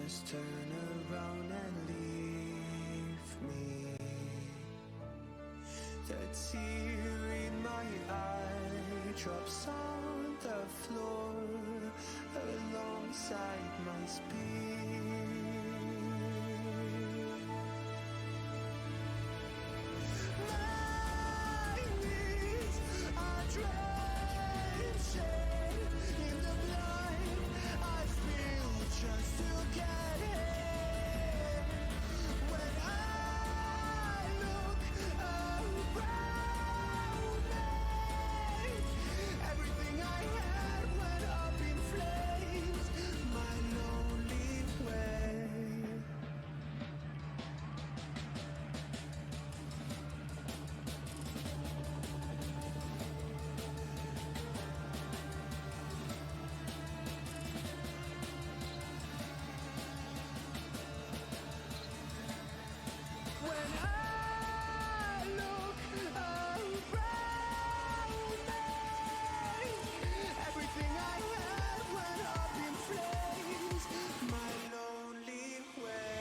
just turn around and leave me. The tear in my eye drops on the floor alongside my speed. My knees are drenching in the blood I feel just to get here. When I look around me, everything I had went up in flames. My lonely way. When I look around me, everything I had went up in flames. My lonely way.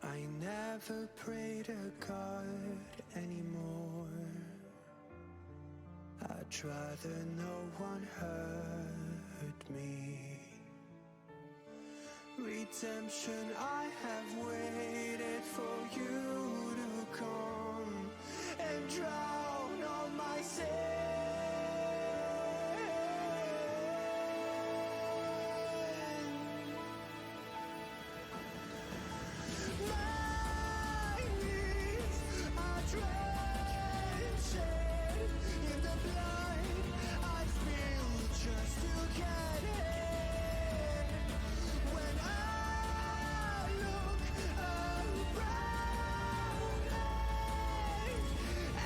I never pray to God anymore. I'd rather no one hurt me. Redemption, I have waited for you to come and drown all my sin. My knees are drenching in the blood I feel just to get here. When I look around me,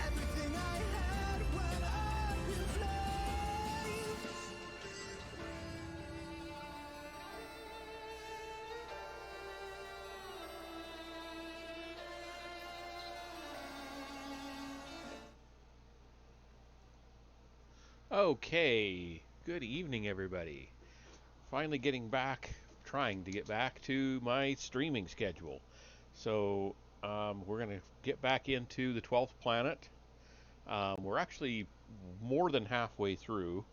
everything I had went up in flames. Okay, good evening, everybody. Finally trying to get back to my streaming schedule. So, we're going to get back into the 12th planet. We're actually more than halfway through.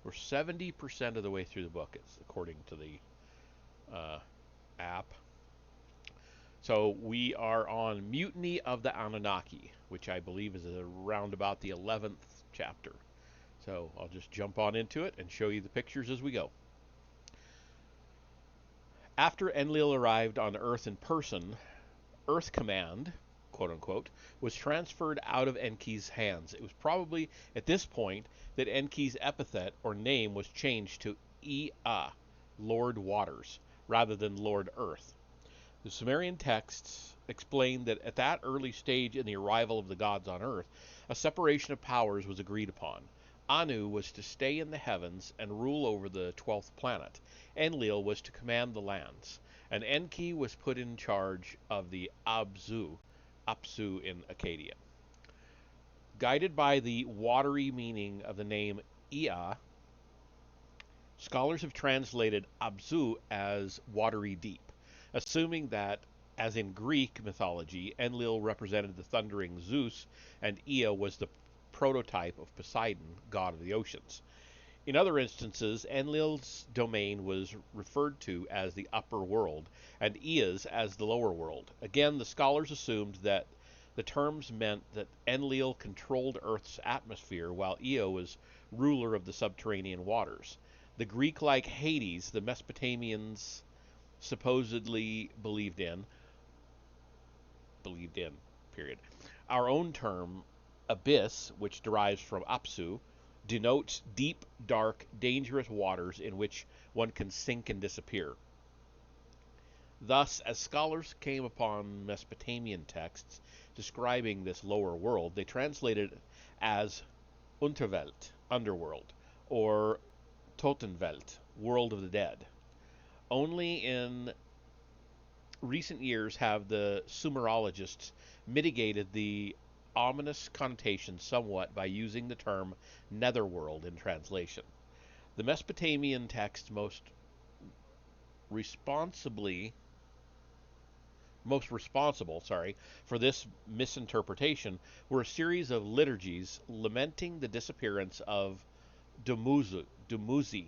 We're 70% of the way through the book, according to the app. So, we are on Mutiny of the Anunnaki, which I believe is around about the 11th chapter. So I'll just jump on into it and show you the pictures as we go. After Enlil arrived on Earth in person, Earth Command, quote-unquote, was transferred out of Enki's hands. It was probably at this point that Enki's epithet or name was changed to Ea, Lord Waters, rather than Lord Earth. The Sumerian texts explain that at that early stage in the arrival of the gods on Earth, a separation of powers was agreed upon. Anu was to stay in the heavens and rule over the 12th planet. Enlil was to command the lands. And Enki was put in charge of the Apsu in Akkadian. Guided by the watery meaning of the name Ea, scholars have translated Apsu as watery deep, assuming that, as in Greek mythology, Enlil represented the thundering Zeus and Ea was the prototype of Poseidon, god of the oceans. In other instances, Enlil's domain was referred to as the upper world, and Ea's as the lower world. Again, the scholars assumed that the terms meant that Enlil controlled Earth's atmosphere, while Ea was ruler of the subterranean waters. The Greek-like Hades, the Mesopotamians supposedly believed in, period. Our own term, abyss, which derives from Apsu, denotes deep, dark, dangerous waters in which one can sink and disappear. Thus, as scholars came upon Mesopotamian texts, describing this lower world, they translated it as Unterwelt, underworld, or Totenwelt, world of the dead. Only in recent years have the Sumerologists mitigated the ominous connotation somewhat by using the term netherworld in translation. The Mesopotamian text responsibly most responsible, for this misinterpretation were a series of liturgies lamenting the disappearance of Dumuzi,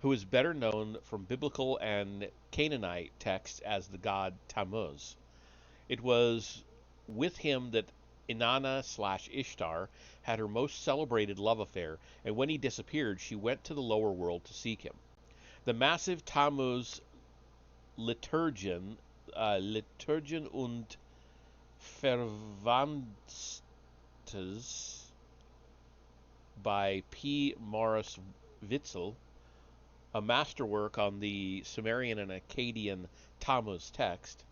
who is better known from biblical and Canaanite texts as the god Tammuz. It was with him that Inanna/Ishtar had her most celebrated love affair, and when he disappeared, she went to the lower world to seek him. The massive Tammuz Liturgien, Liturgien und Verwandtes by P. Morris Witzel, a masterwork on the Sumerian and Akkadian Tammuz text,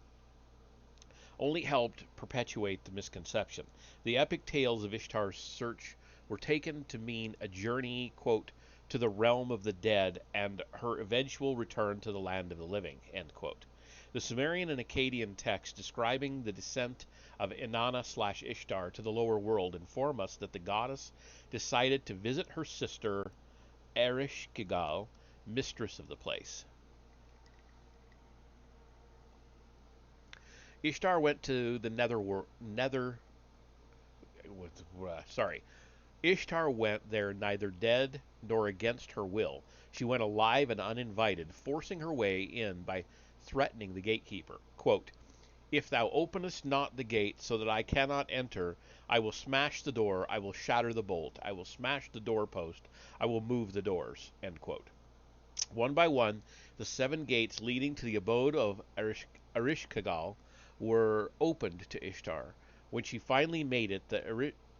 only helped perpetuate the misconception. The epic tales of Ishtar's search were taken to mean a journey, quote, to the realm of the dead and her eventual return to the land of the living, end quote. The Sumerian and Akkadian texts describing the descent of Inanna/Ishtar to the lower world inform us that the goddess decided to visit her sister Ereshkigal, mistress of the place. Ishtar went to the Ishtar went there neither dead nor against her will. She went alive and uninvited, forcing her way in by threatening the gatekeeper. Quote, "If thou openest not the gate so that I cannot enter, I will smash the door, I will shatter the bolt, I will smash the doorpost, I will move the doors." End quote. One by one, the 7 gates leading to the abode of Ereshkigal were opened to Ishtar. When she finally made it,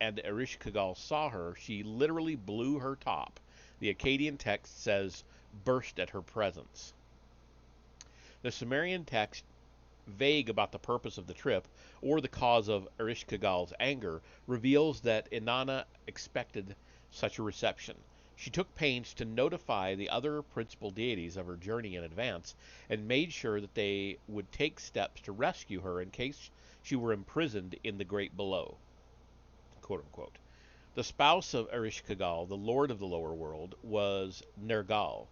and Ereshkigal saw her, she literally blew her top. The Akkadian text says, burst at her presence. The Sumerian text, vague about the purpose of the trip or the cause of Ereshkigal's anger, reveals that Inanna expected such a reception. She took pains to notify the other principal deities of her journey in advance and made sure that they would take steps to rescue her in case she were imprisoned in the great below, quote unquote. The spouse of Ereshkigal, the lord of the lower world, was Nergal.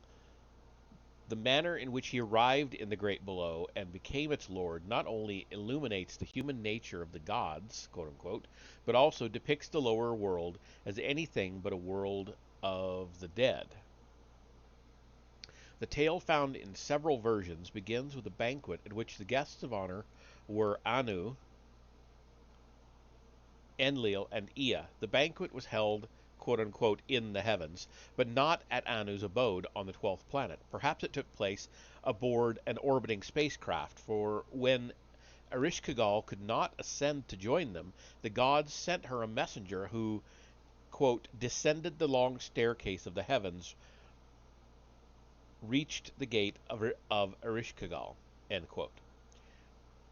The manner in which he arrived in the great below and became its lord not only illuminates the human nature of the gods, quote unquote, but also depicts the lower world as anything but a world of the dead. The tale, found in several versions, begins with a banquet at which the guests of honor were Anu, Enlil, and Ea. The banquet was held, quote unquote, in the heavens, but not at Anu's abode on the 12th planet. Perhaps it took place aboard an orbiting spacecraft, for when Ereshkigal could not ascend to join them, the gods sent her a messenger who, quote, descended the long staircase of the heavens, reached the gate of Ereshkigal, end quote.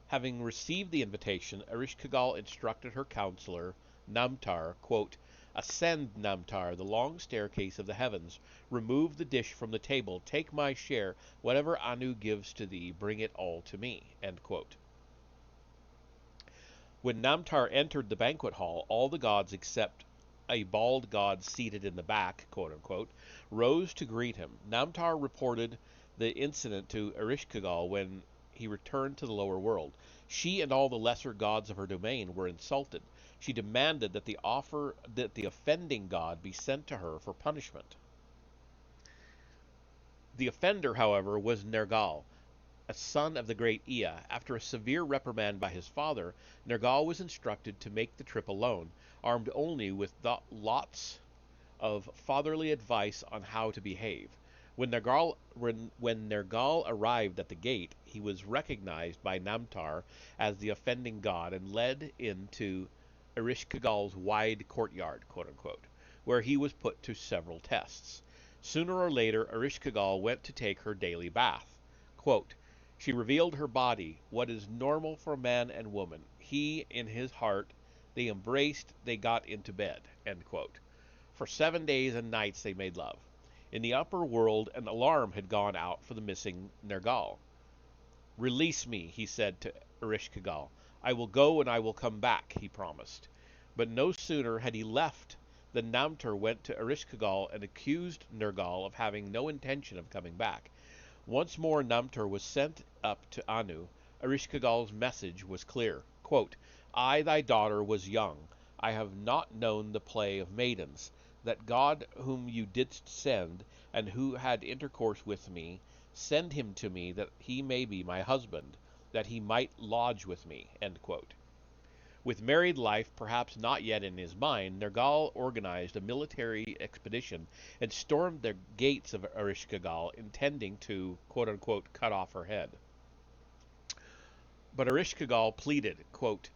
Having received the invitation, Ereshkigal instructed her counselor, Namtar, quote, ascend, Namtar, the long staircase of the heavens, remove the dish from the table, take my share, whatever Anu gives to thee, bring it all to me, end quote. When Namtar entered the banquet hall, all the gods except a bald god seated in the back, quote unquote, rose to greet him. Namtar reported the incident to Ereshkigal when he returned to the lower world. She and all the lesser gods of her domain were insulted. She demanded that the offending god be sent to her for punishment. The offender, however, was Nergal, a son of the great Ea. After a severe reprimand by his father, Nergal was instructed to make the trip alone, armed only with lots of fatherly advice on how to behave. When Nergal arrived at the gate, he was recognized by Namtar as the offending god and led into Ereshkigal's wide courtyard, quote unquote, where he was put to several tests. Sooner or later, Ereshkigal went to take her daily bath. Quote, she revealed her body, what is normal for man and woman. he in his heart. They embraced, they got into bed. End quote. For 7 days and nights they made love. In the upper world, an alarm had gone out for the missing Nergal. Release me, he said to Ereshkigal. I will go and I will come back, he promised. But no sooner had he left than Namtar went to Ereshkigal and accused Nergal of having no intention of coming back. Once more Namtar was sent up to Anu. Ereshkigal's message was clear. Quote, I, thy daughter, was young. I have not known the play of maidens. That God whom you didst send, and who had intercourse with me, send him to me, that he may be my husband, that he might lodge with me. End quote. With married life perhaps not yet in his mind, Nergal organized a military expedition and stormed the gates of Ereshkigal, intending to, quote-unquote, cut off her head. But Ereshkigal pleaded, quote,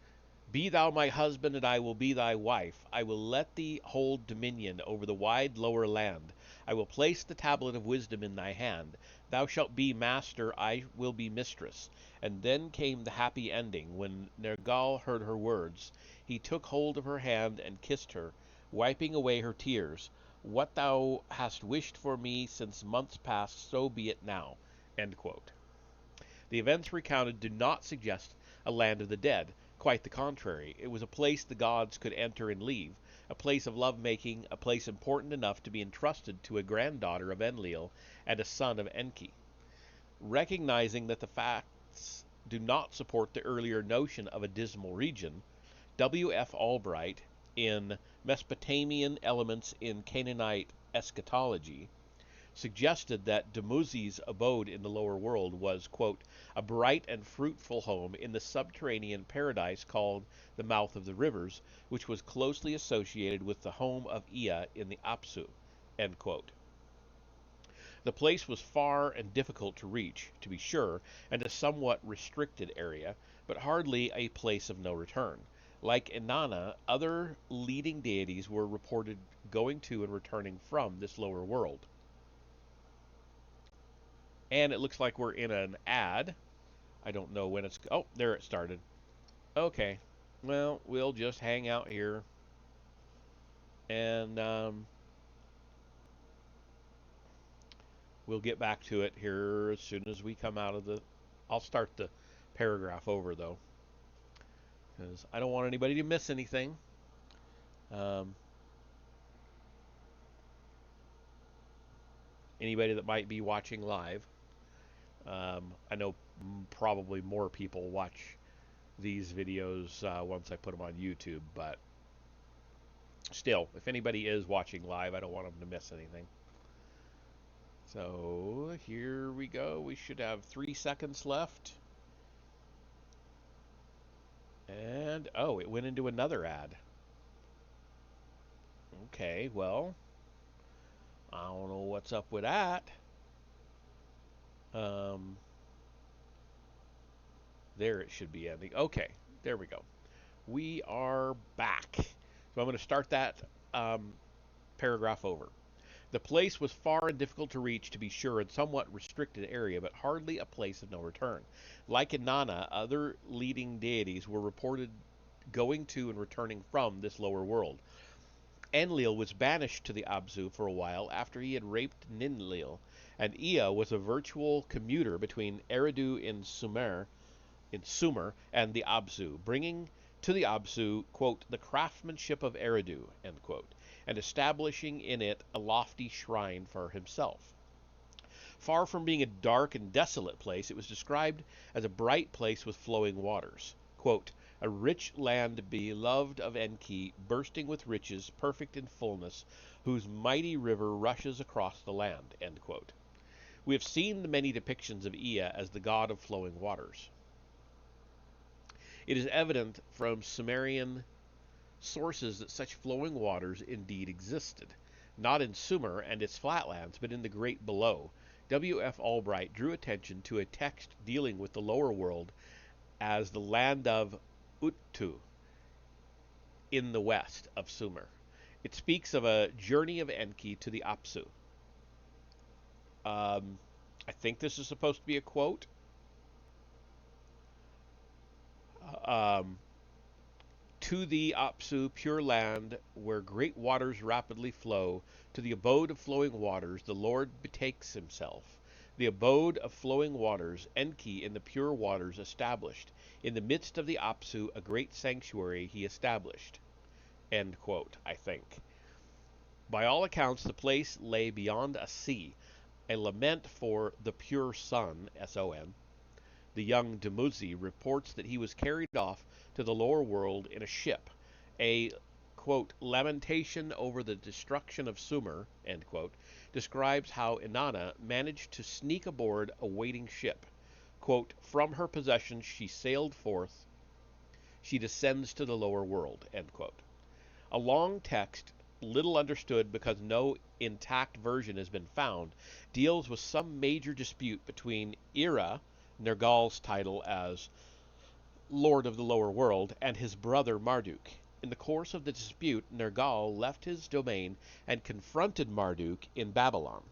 Be thou my husband, and I will be thy wife. I will let thee hold dominion over the wide lower land. I will place the tablet of wisdom in thy hand. Thou shalt be master, I will be mistress. And then came the happy ending. When Nergal heard her words, he took hold of her hand and kissed her, wiping away her tears. What thou hast wished for me since months past, so be it now. End quote. The events recounted do not suggest a land of the dead. Quite the contrary. It was a place the gods could enter and leave, a place of love-making, a place important enough to be entrusted to a granddaughter of Enlil and a son of Enki. Recognizing that the facts do not support the earlier notion of a dismal region, W. F. Albright, in Mesopotamian Elements in Canaanite Eschatology, suggested that Dumuzi's abode in the lower world was, quote, a bright and fruitful home in the subterranean paradise called the Mouth of the Rivers, which was closely associated with the home of Ea in the Apsu, end quote. The place was far and difficult to reach, to be sure, and a somewhat restricted area, but hardly a place of no return. Like Inanna, other leading deities were reported going to and returning from this lower world. And it looks like we're in an ad. I don't know when it's... Oh, there it started. Okay. Well, we'll just hang out here. And we'll get back to it here as soon as we come out of the... I'll start the paragraph over, though, because I don't want anybody to miss anything. Anybody that might be watching live. I know probably more people watch these videos once I put them on YouTube, but still, if anybody is watching live, I don't want them to miss anything. So here we go. We should have 3 seconds left. And, oh, it went into another ad. Okay, well, I don't know what's up with that. There it should be ending. Okay, there we go. We are back. So I'm going to start that paragraph over. The place was far and difficult to reach, to be sure, and somewhat restricted area, but hardly a place of no return. Like Inanna, other leading deities were reported going to and returning from this lower world. Enlil was banished to the Abzu for a while after he had raped Ninlil, and Ea was a virtual commuter between Eridu in Sumer and the Abzu, bringing to the Abzu, quote, the craftsmanship of Eridu, end quote, and establishing in it a lofty shrine for himself. Far from being a dark and desolate place, it was described as a bright place with flowing waters. Quote, a rich land beloved of Enki, bursting with riches, perfect in fullness, whose mighty river rushes across the land, end quote. We have seen the many depictions of Ea as the god of flowing waters. It is evident from Sumerian sources that such flowing waters indeed existed, not in Sumer and its flatlands, but in the great below. W. F. Albright drew attention to a text dealing with the lower world as the land of Uttu in the west of Sumer. It speaks of a journey of Enki to the Apsu. I think this is supposed to be a quote. To the Apsu, pure land, where great waters rapidly flow, to the abode of flowing waters, the Lord betakes himself. The abode of flowing waters, Enki in the pure waters established. In the midst of the Apsu, a great sanctuary he established. End quote, I think. By all accounts, the place lay beyond a sea, a lament for the pure sun, S-O-N. The young Dumuzi reports that he was carried off to the lower world in a ship. A, quote, lamentation over the destruction of Sumer, end quote, describes how Inanna managed to sneak aboard a waiting ship. Quote, from her possessions she sailed forth, she descends to the lower world, end quote. A long text, little understood because no intact version has been found, deals with some major dispute between Ira, Nergal's title as Lord of the Lower World, and his brother Marduk. In the course of the dispute, Nergal left his domain and confronted Marduk in Babylon.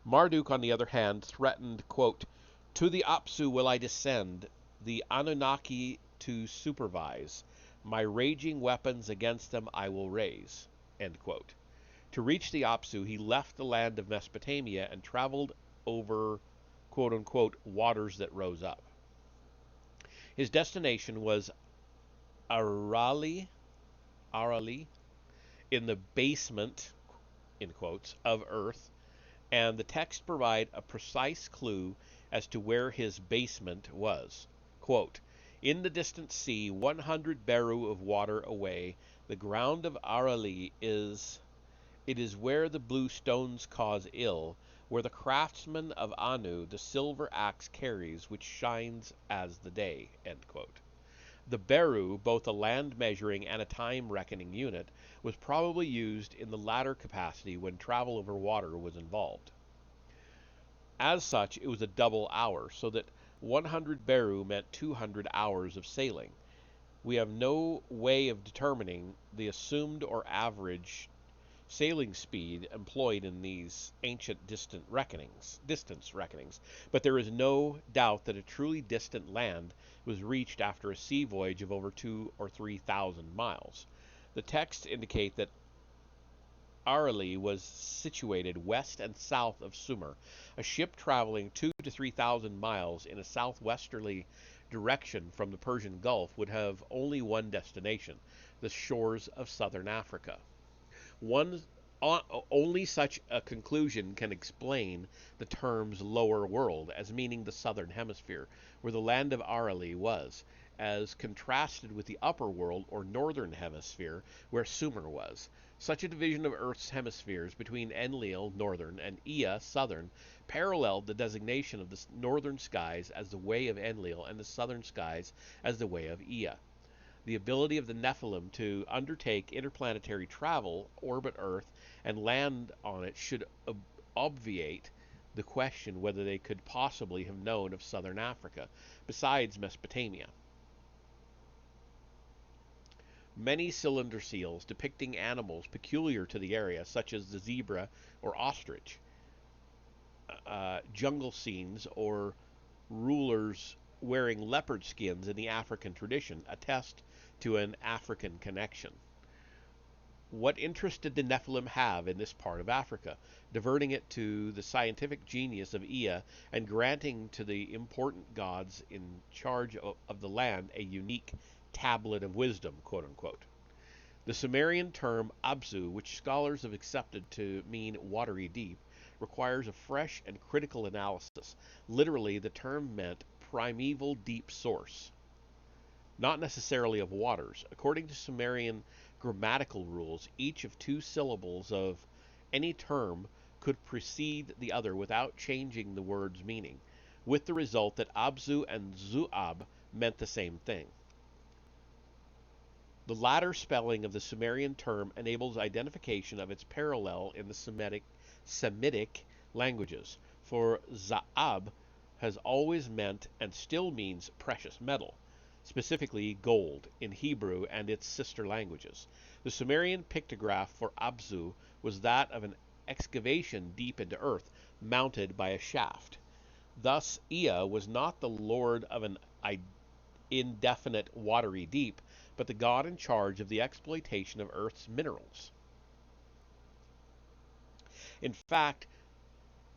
Marduk, on the other hand, threatened, quote, to the Apsu will I descend, the Anunnaki to supervise. My raging weapons against them I will raise. End quote. To reach the Apsu, he left the land of Mesopotamia and traveled over, quote-unquote, waters that rose up. His destination was Arali, in the basement, in quotes, of Earth, and the text provide a precise clue as to where his basement was. Quote, in the distant sea, 100 beru of water away, the ground of Arali is... It is where the blue stones cause ill, where the craftsman of Anu the silver axe carries, which shines as the day. End quote. The beru, both a land measuring and a time reckoning unit, was probably used in the latter capacity when travel over water was involved. As such, it was a double hour, so that 100 beru meant 200 hours of sailing. We have no way of determining the assumed or average sailing speed employed in these ancient distance reckonings, but there is no doubt that a truly distant land was reached after a sea voyage of over 2,000 or 3,000 miles. The texts indicate that Arali was situated west and south of Sumer. A ship traveling 2,000 to 3,000 miles in a southwesterly direction from the Persian Gulf would have only one destination, the shores of southern Africa. Only such a conclusion can explain the terms lower world as meaning the southern hemisphere, where the land of Arali was, as contrasted with the upper world or northern hemisphere, where Sumer was. Such a division of Earth's hemispheres between Enlil, northern, and Ea, southern, paralleled the designation of the northern skies as the way of Enlil and the southern skies as the way of Ea. The ability of the Nephilim to undertake interplanetary travel, orbit Earth, and land on it should obviate the question whether they could possibly have known of southern Africa, besides Mesopotamia. Many cylinder seals depicting animals peculiar to the area, such as the zebra or ostrich, jungle scenes, or rulers wearing leopard skins in the African tradition, attest to an African connection. What interest did the Nephilim have in this part of Africa, diverting it to the scientific genius of Ea and granting to the important gods in charge of the land a unique tablet of wisdom, quote unquote? The Sumerian term Abzu, which scholars have accepted to mean watery deep, requires a fresh and critical analysis. Literally, the term meant primeval deep source, not necessarily of waters. According to Sumerian grammatical rules, each of two syllables of any term could precede the other without changing the word's meaning, with the result that Abzu and Zuab meant the same thing. The latter spelling of the Sumerian term enables identification of its parallel in the Semitic languages, for Za'ab has always meant and still means precious metal, specifically gold, in Hebrew and its sister languages. The Sumerian pictograph for Abzu was that of an excavation deep into earth, mounted by a shaft. Thus, Ea was not the lord of an indefinite watery deep, but the god in charge of the exploitation of Earth's minerals. In fact,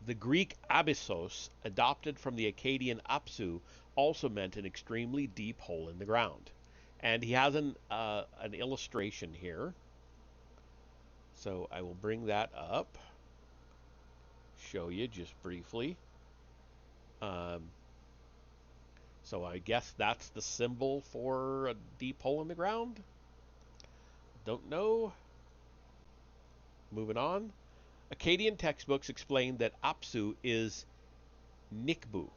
the Greek abyssos, adopted from the Akkadian apsu, also meant an extremely deep hole in the ground. And he has an illustration here. So I will bring that up, show you just briefly. Um, so I guess that's the symbol for a deep hole in the ground? Don't know. Moving on. Akkadian textbooks explain that apsu is nikbu.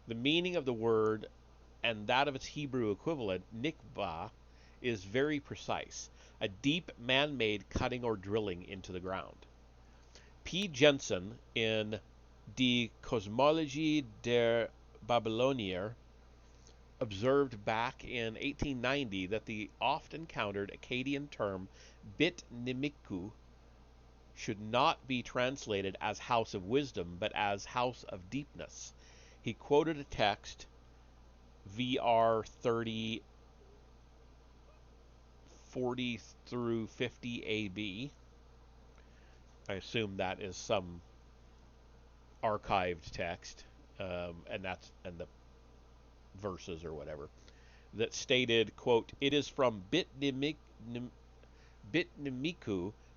The meaning of the word and that of its Hebrew equivalent, nikba, is very precise. A deep man-made cutting or drilling into the ground. P. Jensen, in Die Kosmologie der Babylonier, observed back in 1890 that the oft-encountered Akkadian term Bit Nimiku should not be translated as House of Wisdom, but as House of Deepness. He quoted a text, VR 30, 40 through 50 AB. I assume that is some archived text, and the verses or whatever, that stated, quote, "It is from Bit-Nimiku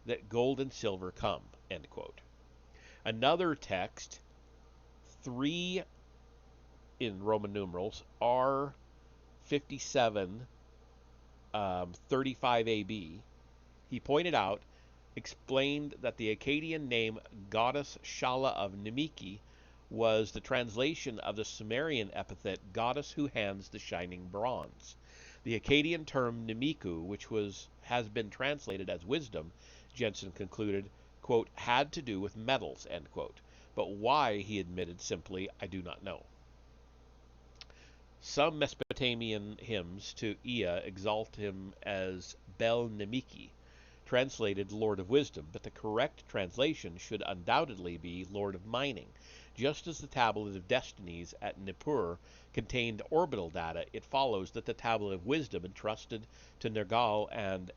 that gold and silver come," end quote. Another text, 3 in Roman numerals, R 57, 35 AB, he pointed out, explained that the Akkadian name Goddess Shala of Nimiki was the translation of the Sumerian epithet Goddess who hands the shining bronze. The Akkadian term Nimiku, which has been translated as wisdom, Jensen concluded, quote, had to do with metals, end quote. But why, he admitted simply, I do not know. Some Mesopotamian hymns to Ea exalt him as Bel Nimiki, translated Lord of Wisdom, but the correct translation should undoubtedly be Lord of Mining. Just as the Tablet of Destinies at Nippur contained orbital data, it follows that the Tablet of Wisdom entrusted to Nergal and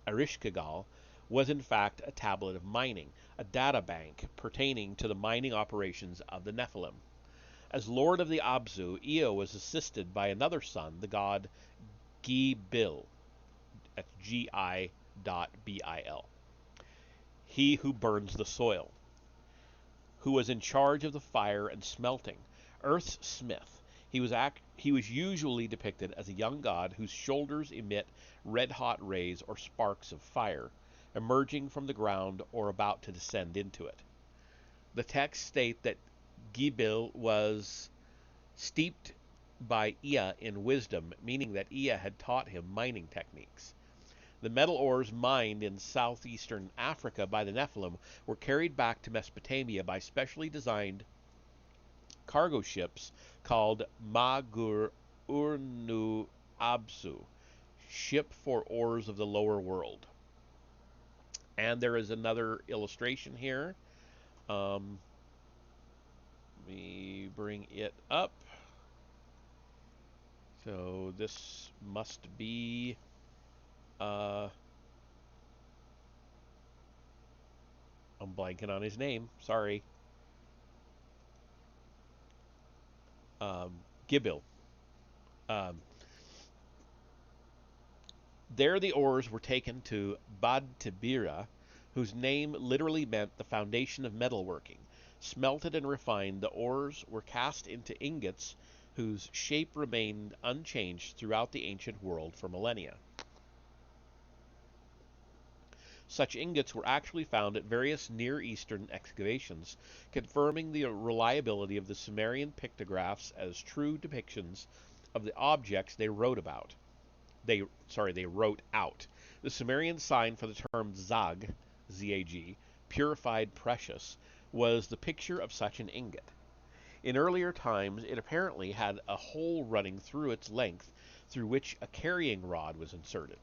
Ereshkigal was in fact a tablet of mining, a data bank pertaining to the mining operations of the Nephilim. As Lord of the Abzu, Ea was assisted by another son, the god Gi-Bil, that's G-I.Bil, he who burns the soil, who was in charge of the fire and smelting, Earth's smith. He was usually depicted as a young god whose shoulders emit red-hot rays or sparks of fire, emerging from the ground or about to descend into it. The texts state that Gibil was steeped by Ea in wisdom, meaning that Ea had taught him mining techniques. The metal ores mined in southeastern Africa by the Nephilim were carried back to Mesopotamia by specially designed cargo ships called Magur Urnu Absu, ship for ores of the lower world. And there is another illustration here. Let me bring it up. So this must be I'm blanking on his name. Sorry. Gibil. There the ores were taken to Bad Tibira, whose name literally meant the foundation of metalworking. Smelted and refined, the ores were cast into ingots whose shape remained unchanged throughout the ancient world for millennia. Such ingots were actually found at various Near Eastern excavations, confirming the reliability of the Sumerian pictographs as true depictions of the objects they wrote about. They wrote out. The Sumerian sign for the term Zag, Z-A-G, purified precious, was the picture of such an ingot. In earlier times, it apparently had a hole running through its length, through which a carrying rod was inserted.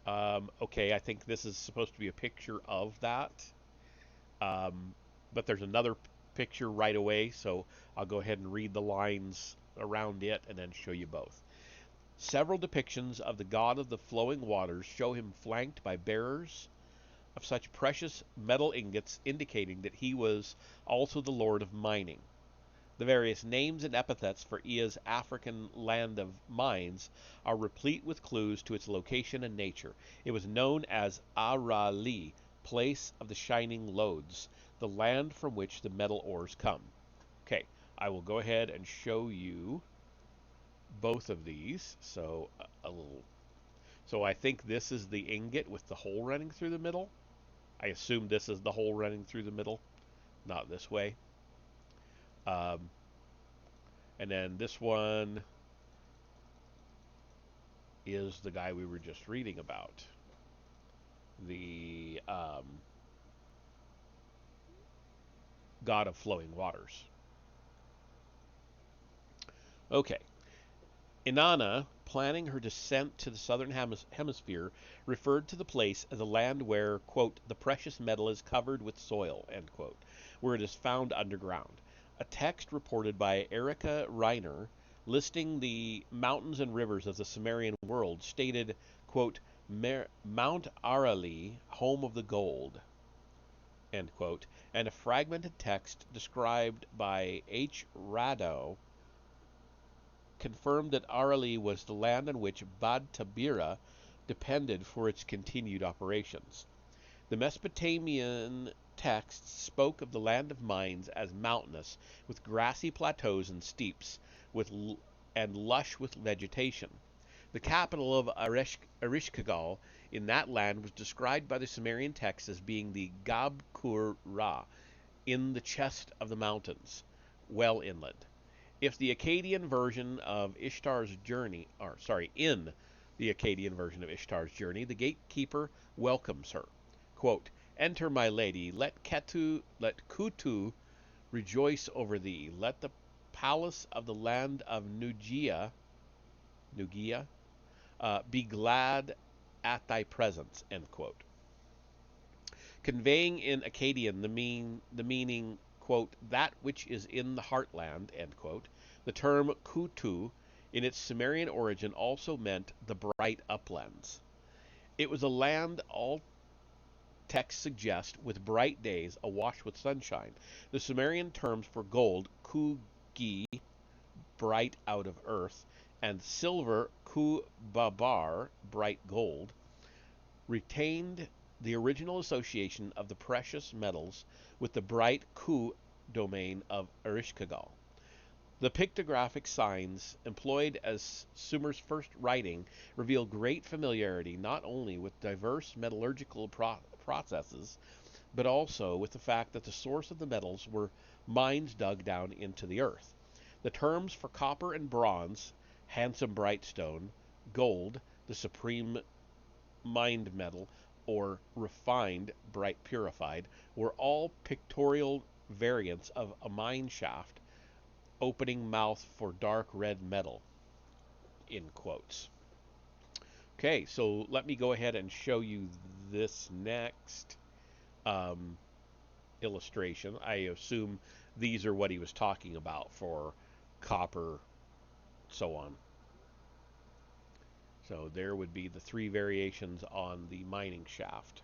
Okay, I think this is supposed to be a picture of that. But there's another picture right away, so I'll go ahead and read the lines around it and then show you both. Several depictions of the god of the flowing waters show him flanked by bearers of such precious metal ingots, indicating that he was also the lord of mining. The various names and epithets for Ea's African land of mines are replete with clues to its location and nature. It was known as Arali, place of the shining lodes, the land from which the metal ores come. Okay, I will go ahead and show you both of these. So I think this is the ingot with the hole running through the middle. I assume this is the hole running through the middle, not this way. And then this one is the guy we were just reading about. The god of flowing waters. Okay. Inanna, planning her descent to the southern hemisphere, referred to the place as a land where, quote, the precious metal is covered with soil, end quote, where it is found underground. A text reported by Erica Reiner, listing the mountains and rivers of the Sumerian world, stated, quote, Mount Arali, home of the gold, end quote, and a fragmented text described by H. Rado confirmed that Arali was the land on which Bad Tabira depended for its continued operations. The Mesopotamian texts spoke of the land of mines as mountainous, with grassy plateaus and steeps, and lush with vegetation. The capital of Ereshkigal in that land was described by the Sumerian texts as being the Gabkur Ra, in the chest of the mountains, well inland. If the Akkadian version of Ishtar's journey, in the Akkadian version of Ishtar's journey, the gatekeeper welcomes her. Quote, enter, my lady, let Kutu rejoice over thee, let the palace of the land of Nugia be glad at thy presence, end quote. Conveying in Akkadian the meaning, quote, that which is in the heartland, end quote, the term Kutu, in its Sumerian origin, also meant the bright uplands. It was a land, all texts suggest, with bright days awash with sunshine. The Sumerian terms for gold, Kugi, bright out of earth, and silver, Ku-babar, bright gold, retained the original association of the precious metals with the bright Ku domain of Ereshkigal. The pictographic signs employed as Sumer's first writing reveal great familiarity not only with diverse metallurgical processes, but also with the fact that the source of the metals were mines dug down into the earth. The terms for copper and bronze, handsome bright stone, gold, the supreme mined metal, or refined, bright purified, were all pictorial variants of a mine shaft, opening mouth for dark red metal, in quotes. Okay, so let me go ahead and show you this next illustration. I assume these are what he was talking about for copper, so on. So there would be the three variations on the mining shaft.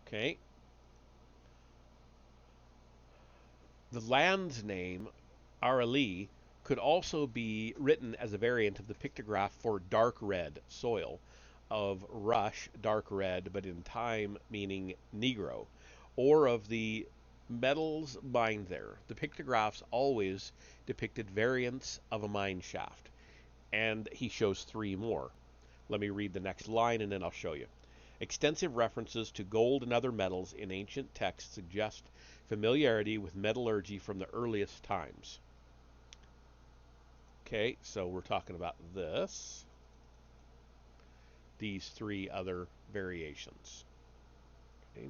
Okay. The land's name, Arali, could also be written as a variant of the pictograph for dark red soil, of rush, dark red, but in time meaning Negro, or of the metals mined there. The pictographs always depicted variants of a mine shaft, and he shows three more. Let me read the next line and then I'll show you. Extensive references to gold and other metals in ancient texts suggest familiarity with metallurgy from the earliest times. Okay, so we're talking about these three other variations. Okay.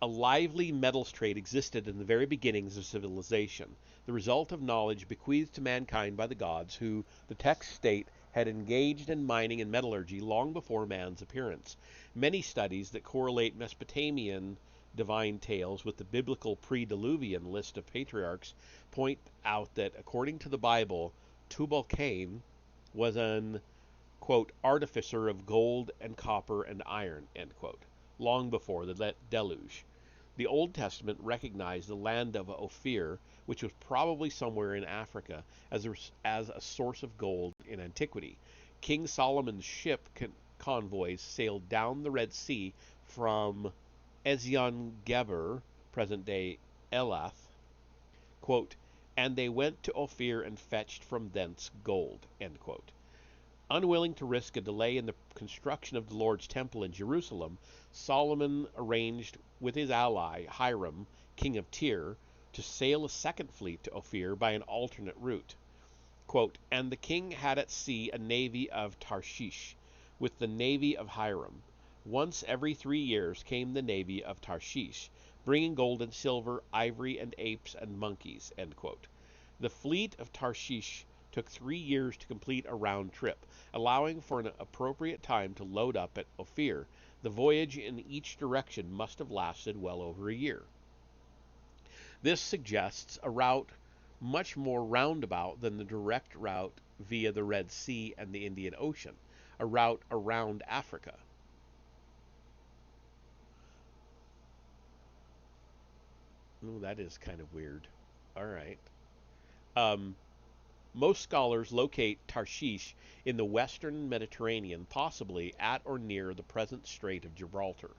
A lively metals trade existed in the very beginnings of civilization, the result of knowledge bequeathed to mankind by the gods, who, the texts state, had engaged in mining and metallurgy long before man's appearance. Many studies that correlate Mesopotamian divine tales with the biblical pre-Diluvian list of patriarchs point out that, according to the Bible, Tubal-Cain was an, quote, artificer of gold and copper and iron, end quote, long before the deluge. The Old Testament recognized the land of Ophir, which was probably somewhere in Africa, as a source of gold in antiquity. King Solomon's ship convoys sailed down the Red Sea from Ezion-Geber, present-day Elath, quote, and they went to Ophir and fetched from thence gold, end quote. Unwilling to risk a delay in the construction of the Lord's temple in Jerusalem, Solomon arranged with his ally Hiram, king of Tyre, to sail a second fleet to Ophir by an alternate route. Quote, and the king had at sea a navy of Tarshish, with the navy of Hiram. Once every 3 years came the navy of Tarshish, bringing gold and silver, ivory and apes and monkeys, end quote. The fleet of Tarshish took 3 years to complete a round trip, allowing for an appropriate time to load up at Ophir. The voyage in each direction must have lasted well over a year. This suggests a route much more roundabout than the direct route via the Red Sea and the Indian Ocean, a route around Africa. Ooh, that is kind of weird. All right. Most scholars locate Tarshish in the western Mediterranean, possibly at or near the present Strait of Gibraltar.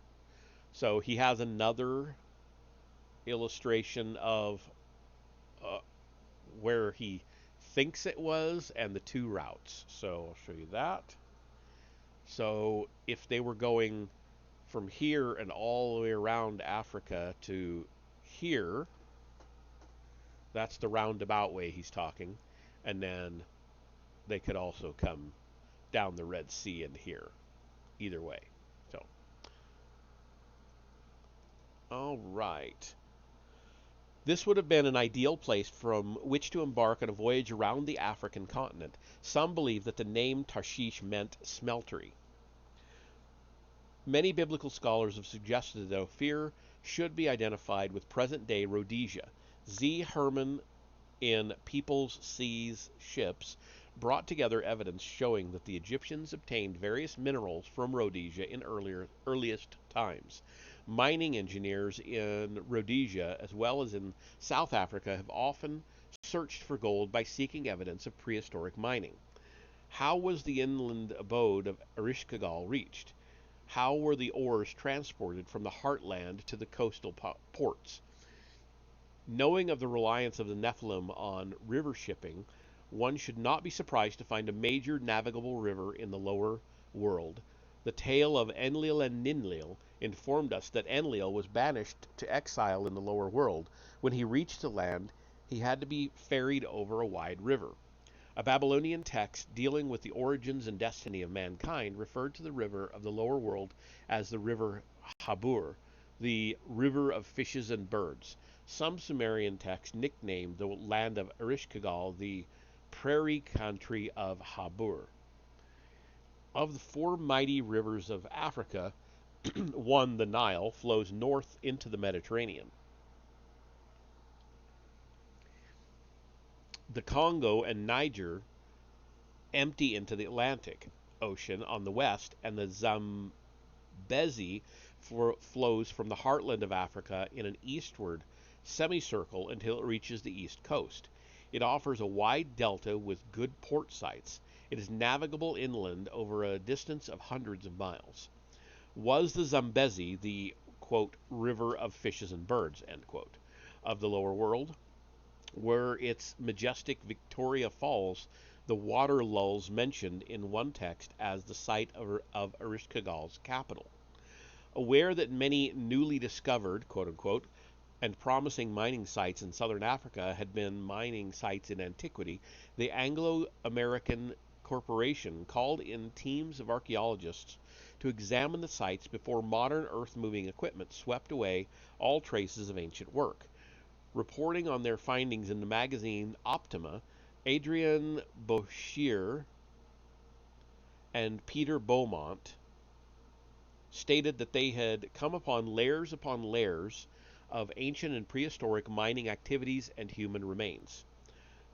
So he has another illustration of where he thinks it was and the two routes. So I'll show you that. So if they were going from here and all the way around Africa to here, that's the roundabout way he's talking. And then they could also come down the Red Sea and here. Either way. So, all right. This would have been an ideal place from which to embark on a voyage around the African continent. Some believe that the name Tarshish meant smeltery. Many biblical scholars have suggested that Ophir should be identified with present-day Rhodesia. Z. Herman in People's Seas Ships brought together evidence showing that the Egyptians obtained various minerals from Rhodesia in earliest times. Mining engineers in Rhodesia, as well as in South Africa, have often searched for gold by seeking evidence of prehistoric mining. How was the inland abode of Ereshkigal reached? How were the ores transported from the heartland to the coastal ports? Knowing of the reliance of the Nephilim on river shipping, one should not be surprised to find a major navigable river in the lower world. The tale of Enlil and Ninlil informed us that Enlil was banished to exile in the lower world. When he reached the land, he had to be ferried over a wide river. A Babylonian text dealing with the origins and destiny of mankind referred to the river of the lower world as the river Habur, the river of fishes and birds. Some Sumerian texts nicknamed the land of Ereshkigal the prairie country of Habur. Of the 4 mighty rivers of Africa, one, the Nile, flows north into the Mediterranean. The Congo and Niger empty into the Atlantic Ocean on the west, and the Zambezi flows from the heartland of Africa in an eastward semicircle until it reaches the east coast. It offers a wide delta with good port sites. It is navigable inland over a distance of hundreds of miles. Was the Zambezi the, quote, river of fishes and birds, end quote, of the lower world? Were its majestic Victoria Falls the water lulls mentioned in one text as the site of Ereshkigal's capital? Aware that many newly discovered, quote unquote, and promising mining sites in southern Africa had been mining sites in antiquity, the Anglo-American Corporation called in teams of archaeologists to examine the sites before modern earth-moving equipment swept away all traces of ancient work. Reporting on their findings in the magazine Optima, Adrian Bouchier and Peter Beaumont stated that they had come upon layers of ancient and prehistoric mining activities and human remains.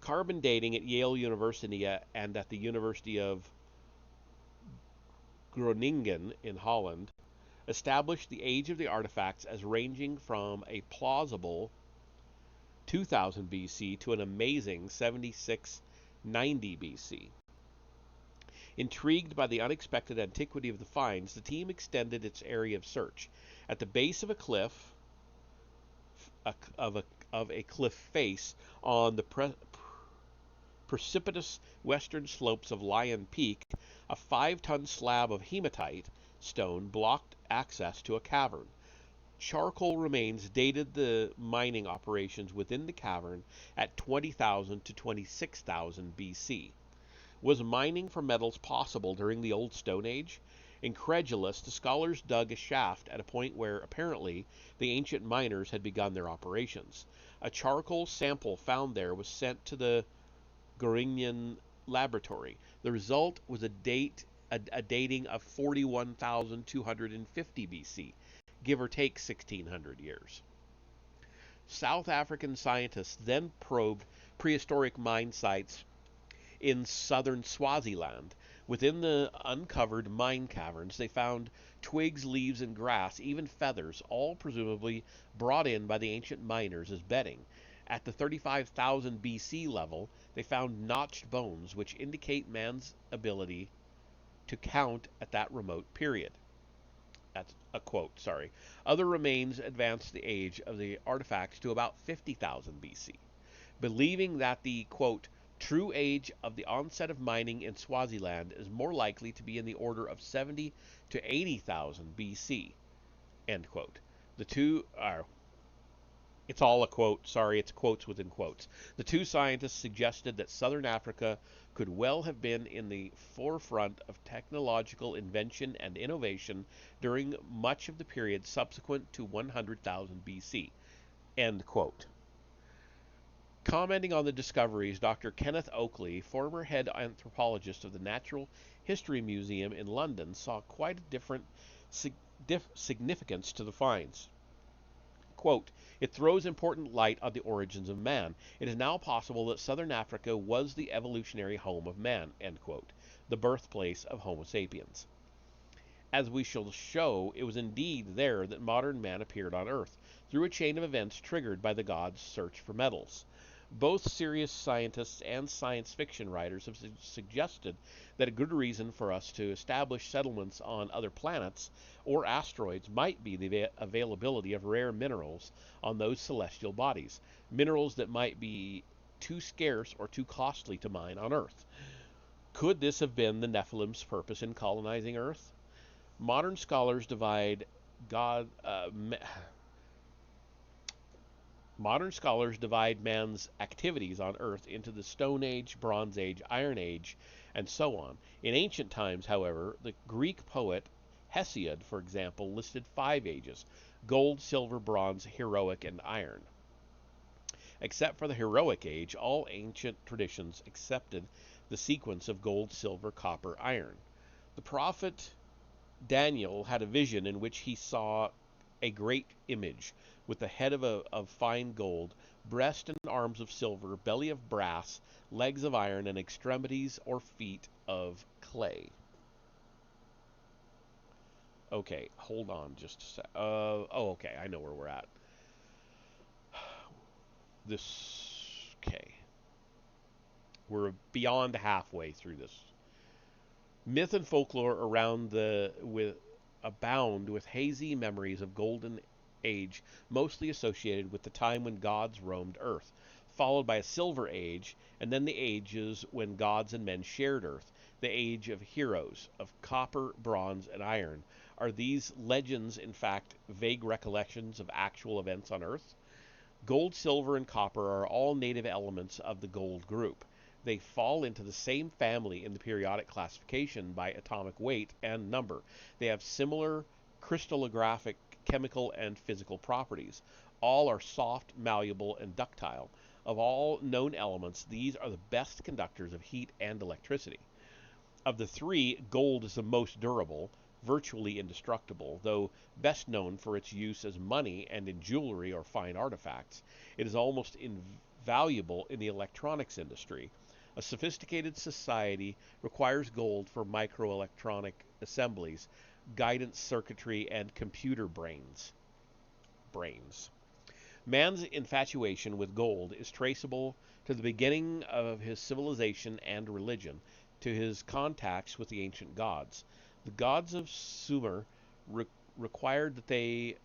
Carbon dating at Yale University and at the University of Groningen in Holland established the age of the artifacts as ranging from a plausible 2000 BC to an amazing 7690 BC. Intrigued by the unexpected antiquity of the finds, the team extended its area of search. At the base of a cliff, of a cliff face on the precipitous western slopes of Lion Peak, a 5-ton slab of hematite stone blocked access to a cavern. Charcoal remains dated the mining operations within the cavern at 20,000 to 26,000 BC. Was mining for metals possible during the Old Stone Age? Incredulous, the scholars dug a shaft at a point where, apparently, the ancient miners had begun their operations. A charcoal sample found there was sent to the Groningen laboratory. The result was a dating of 41,250 BC, give or take 1,600 years. South African scientists then probed prehistoric mine sites in southern Swaziland. Within the uncovered mine caverns, they found twigs, leaves, and grass, even feathers, all presumably brought in by the ancient miners as bedding. At the 35,000 BC level, they found notched bones, which indicate man's ability to count at that remote period. That's a quote, sorry. Other remains advanced the age of the artifacts to about 50,000 BC. Believing that the, quote, true age of the onset of mining in Swaziland is more likely to be in the order of 70 to 80,000 BC, end quote. The two are, it's all a quote, sorry, it's quotes within quotes. The two scientists suggested that southern Africa could well have been in the forefront of technological invention and innovation during much of the period subsequent to 100,000 BC, end quote. Commenting on the discoveries, Dr. Kenneth Oakley, former head anthropologist of the Natural History Museum in London, saw quite a different significance to the finds. Quote, it throws important light on the origins of man. It is now possible that southern Africa was the evolutionary home of man, end quote, the birthplace of Homo sapiens. As we shall show, it was indeed there that modern man appeared on Earth, through a chain of events triggered by the gods' search for metals. Both serious scientists and science fiction writers have suggested that a good reason for us to establish settlements on other planets or asteroids might be the availability of rare minerals on those celestial bodies, minerals that might be too scarce or too costly to mine on Earth. Could this have been the Nephilim's purpose in colonizing Earth? Modern scholars divide man's activities on Earth into the Stone Age, Bronze Age, Iron Age, and so on. In ancient times, however, the Greek poet Hesiod, for example, listed 5 ages: gold, silver, bronze, heroic, and iron. Except for the heroic age, all ancient traditions accepted the sequence of gold, silver, copper, iron. The prophet Daniel had a vision in which he saw a great image with the head of fine gold, breast and arms of silver, belly of brass, legs of iron, and extremities or feet of clay. Okay, hold on just a sec. Okay, I know where we're at. Okay. We're beyond halfway through this. Myth and folklore around abound with hazy memories of golden age, mostly associated with the time when gods roamed Earth, followed by a silver age, and then the ages when gods and men shared Earth, the age of heroes, of copper, bronze, and iron. Are these legends, in fact, vague recollections of actual events on Earth? Gold, silver, and copper are all native elements of the gold group. They fall into the same family in the periodic classification by atomic weight and number. They have similar crystallographic, chemical, and physical properties. All are soft, malleable, and ductile. Of all known elements, these are the best conductors of heat and electricity. Of the three, gold is the most durable, virtually indestructible, though best known for its use as money and in jewelry or fine artifacts. It is almost invaluable in the electronics industry. A sophisticated society requires gold for microelectronic assemblies, guidance circuitry, and computer brains. Man's infatuation with gold is traceable to the beginning of his civilization and religion, to his contacts with the ancient gods. The gods of Sumer required that they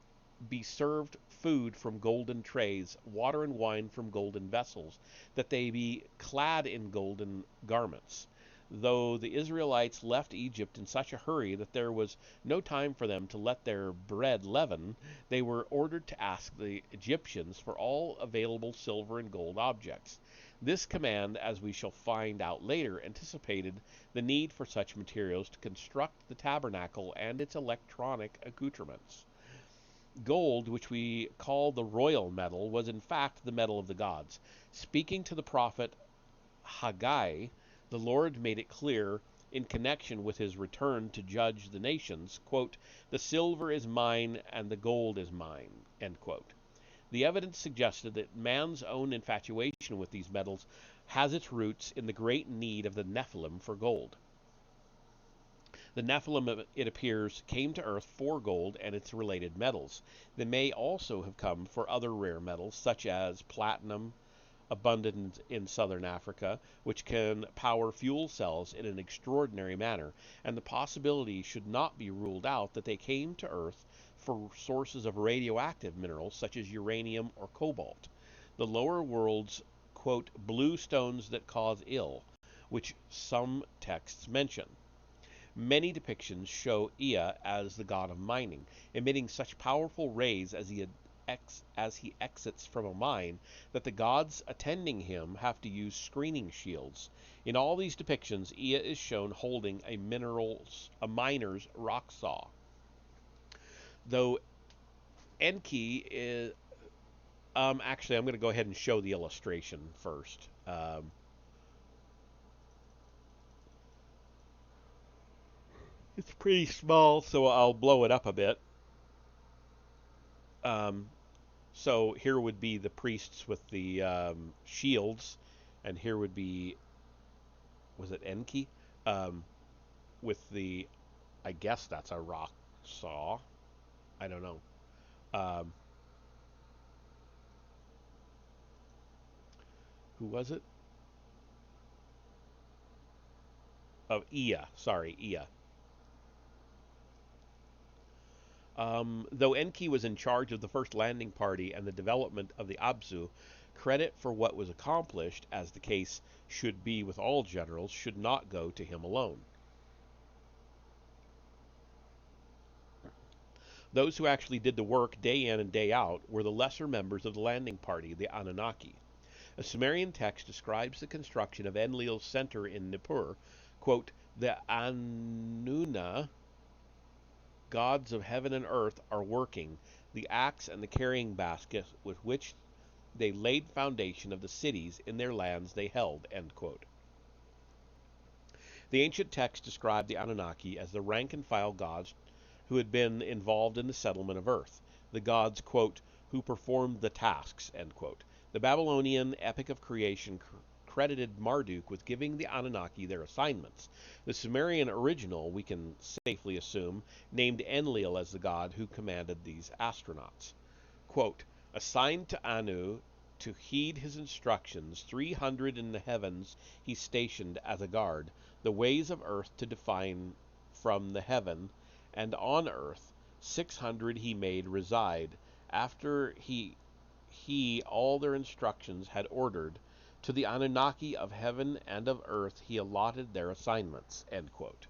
be served food from golden trays, water and wine from golden vessels, that they be clad in golden garments. Though the Israelites left Egypt in such a hurry that there was no time for them to let their bread leaven, they were ordered to ask the Egyptians for all available silver and gold objects. This command, as we shall find out later, anticipated the need for such materials to construct the tabernacle and its electronic accoutrements. Gold, which we call the royal metal, was in fact the metal of the gods. Speaking to the prophet Haggai, the Lord made it clear in connection with his return to judge the nations, quote, "The silver is mine and the gold is mine," end quote. The evidence suggested that man's own infatuation with these metals has its roots in the great need of the Nephilim for gold. The Nephilim, it appears, came to Earth for gold and its related metals. They may also have come for other rare metals, such as platinum, abundant in southern Africa, which can power fuel cells in an extraordinary manner, and the possibility should not be ruled out that they came to Earth for sources of radioactive minerals such as uranium or cobalt. The lower world's, quote, blue stones that cause ill, which some texts mention. Many depictions show Ea as the god of mining, emitting such powerful rays as he exits from a mine that the gods attending him have to use screening shields. In all these depictions, Ea is shown holding a miner's rock saw. Though Enki is... actually, I'm going to go ahead and show the illustration first. It's pretty small, so I'll blow it up a bit. So here would be the priests with the shields, and here would be, was it Enki? With the, I guess that's a rock saw. I don't know. Who was it? Oh, Ea. Sorry, Ea. Though Enki was in charge of the first landing party and the development of the Abzu, credit for what was accomplished, as the case should be with all generals, should not go to him alone. Those who actually did the work day in and day out were the lesser members of the landing party, the Anunnaki. A Sumerian text describes the construction of Enlil's center in Nippur. Quote, "The Anunna, gods of heaven and earth, are working. The axe and the carrying basket with which they laid foundation of the cities in their lands they held." End quote. The ancient text described the Anunnaki as the rank-and-file gods who had been involved in the settlement of Earth. The gods, quote, "who performed the tasks," end quote. The Babylonian epic of creation credited Marduk with giving the Anunnaki their assignments. The Sumerian original, we can safely assume, named Enlil as the god who commanded these astronauts. Quote, "assigned to Anu to heed his instructions, 300 in the heavens he stationed as a guard, the ways of earth to define from the heaven, and on earth 600 he made reside, after he all their instructions had ordered. To the Anunnaki of heaven and of earth he allotted their assignments." End quote.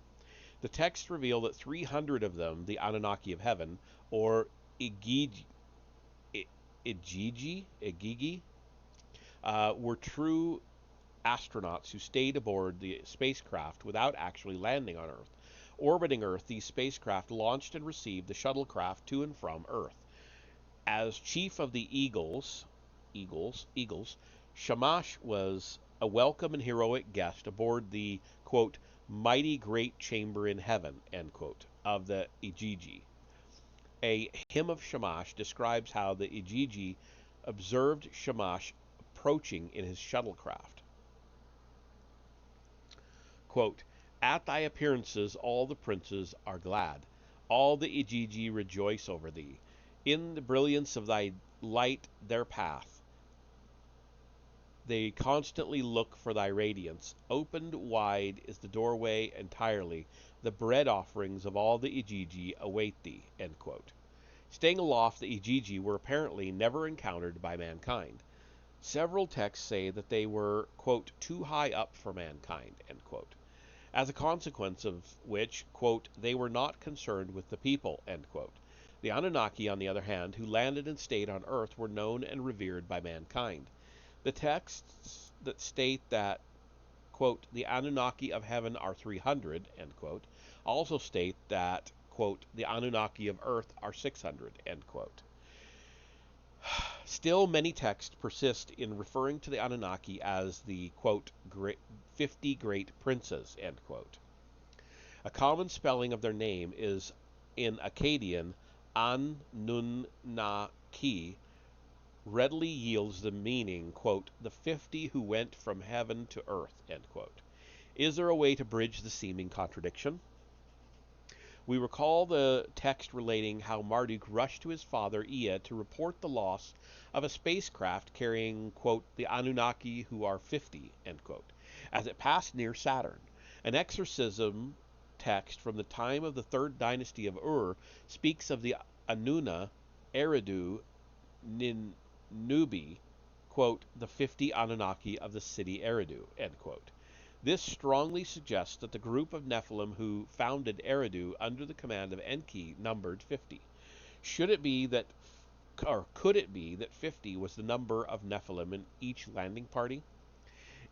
The texts reveal that 300 of them, the Anunnaki of heaven, or Igigi, were true astronauts who stayed aboard the spacecraft without actually landing on Earth. Orbiting Earth, these spacecraft launched and received the shuttlecraft to and from Earth. As chief of the Eagles, Shamash was a welcome and heroic guest aboard the, quote, mighty great chamber in heaven, end quote, of the Igigi. A hymn of Shamash describes how the Igigi observed Shamash approaching in his shuttlecraft. Quote, "At thy appearances all the princes are glad. All the Igigi rejoice over thee. In the brilliance of thy light their path. They constantly look for thy radiance. Opened wide is the doorway entirely. The bread offerings of all the Igigi await thee." End quote. Staying aloft, the Igigi were apparently never encountered by mankind. Several texts say that they were, quote, too high up for mankind, end quote. As a consequence of which, quote, they were not concerned with the people, end quote. The Anunnaki, on the other hand, who landed and stayed on Earth, were known and revered by mankind. The texts that state that, quote, the Anunnaki of heaven are 300, end quote, also state that, quote, the Anunnaki of Earth are 600, end quote. Still, many texts persist in referring to the Anunnaki as the, quote, 50 great princes, end quote. A common spelling of their name is in Akkadian, An-nun-na-ki, readily yields the meaning, quote, the 50 who went from heaven to earth, end quote. Is there a way to bridge the seeming contradiction? We recall the text relating how Marduk rushed to his father Ea to report the loss of a spacecraft carrying, quote, the Anunnaki who are 50, end quote, as it passed near Saturn. An exorcism text from the time of the third dynasty of Ur speaks of the Anunna, Eridu, Ninnubi, quote, the 50 Anunnaki of the city Eridu, end quote. This strongly suggests that the group of Nephilim who founded Eridu under the command of Enki numbered 50. Could it be that 50 was the number of Nephilim in each landing party?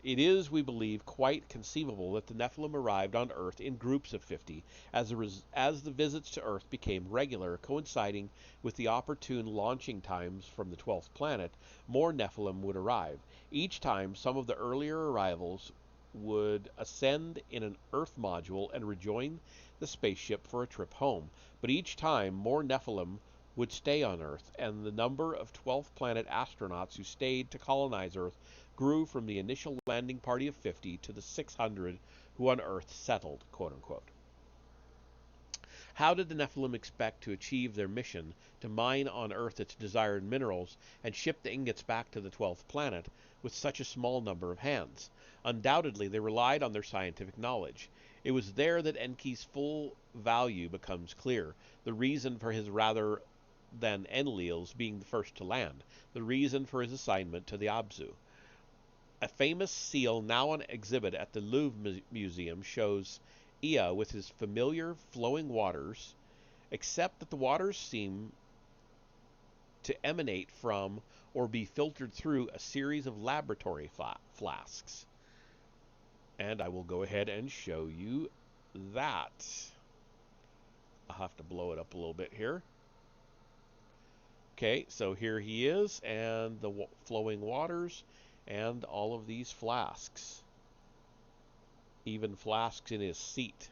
It is, we believe, quite conceivable that the Nephilim arrived on Earth in groups of 50 as the visits to Earth became regular, coinciding with the opportune launching times from the 12th planet. More Nephilim would arrive. Each time, some of the earlier arrivals would ascend in an Earth module and rejoin the spaceship for a trip home. But each time, more Nephilim would stay on Earth, and the number of 12th planet astronauts who stayed to colonize Earth grew from the initial landing party of 50 to the 600 who on Earth settled, quote unquote. How did the Nephilim expect to achieve their mission to mine on Earth its desired minerals and ship the ingots back to the 12th planet with such a small number of hands? Undoubtedly, they relied on their scientific knowledge. It was there that Enki's full value becomes clear, the reason for his rather than Enlil's being the first to land, the reason for his assignment to the Abzu. A famous seal now on exhibit at the Louvre Museum shows Ea with his familiar flowing waters, except that the waters seem to emanate from or be filtered through a series of laboratory flasks. And I will go ahead and show you that. I'll have to blow it up a little bit here. Okay, so here he is, and the flowing waters, and all of these flasks. Even flasks in his seat.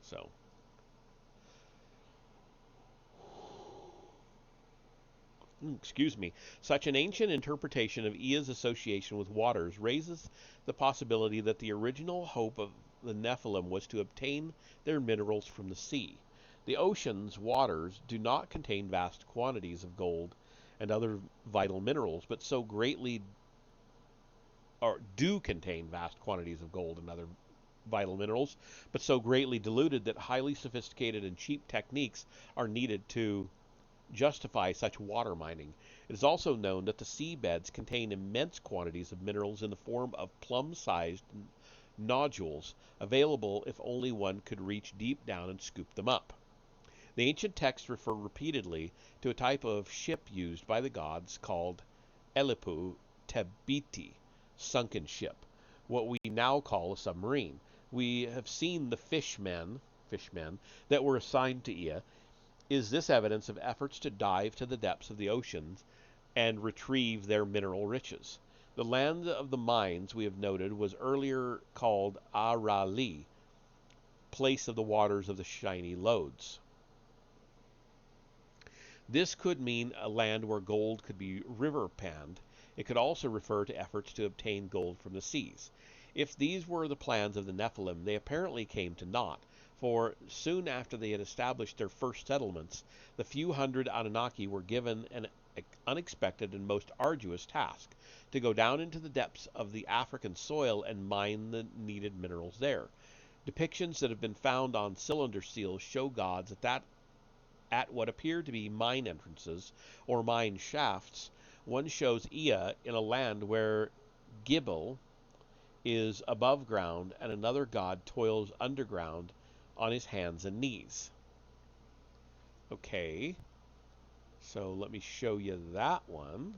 So. Excuse me. Such an ancient interpretation of Ea's association with waters raises the possibility that the original hope of the Nephilim was to obtain their minerals from the sea. The ocean's waters do not contain vast quantities of gold and other vital minerals, but so greatly, or do contain vast quantities of gold and other vital minerals, but so greatly diluted that highly sophisticated and cheap techniques are needed to justify such water mining. It is also known that the seabeds contain immense quantities of minerals in the form of plum-sized nodules, available if only one could reach deep down and scoop them up. The ancient texts refer repeatedly to a type of ship used by the gods called Elipu Tebiti, sunken ship, what we now call a submarine. We have seen the fishmen that were assigned to Ea. Is this evidence of efforts to dive to the depths of the oceans and retrieve their mineral riches? The land of the mines, we have noted, was earlier called Arali, place of the waters of the shiny lodes. This could mean a land where gold could be river panned. It could also refer to efforts to obtain gold from the seas. If these were the plans of the Nephilim, they apparently came to naught, for soon after they had established their first settlements, the few hundred Anunnaki were given an unexpected and most arduous task, to go down into the depths of the African soil and mine the needed minerals there. Depictions that have been found on cylinder seals show gods at what appear to be mine entrances or mine shafts. One shows Ea in a land where Gibel is above ground and another god toils underground on his hands and knees. Okay, so let me show you that one.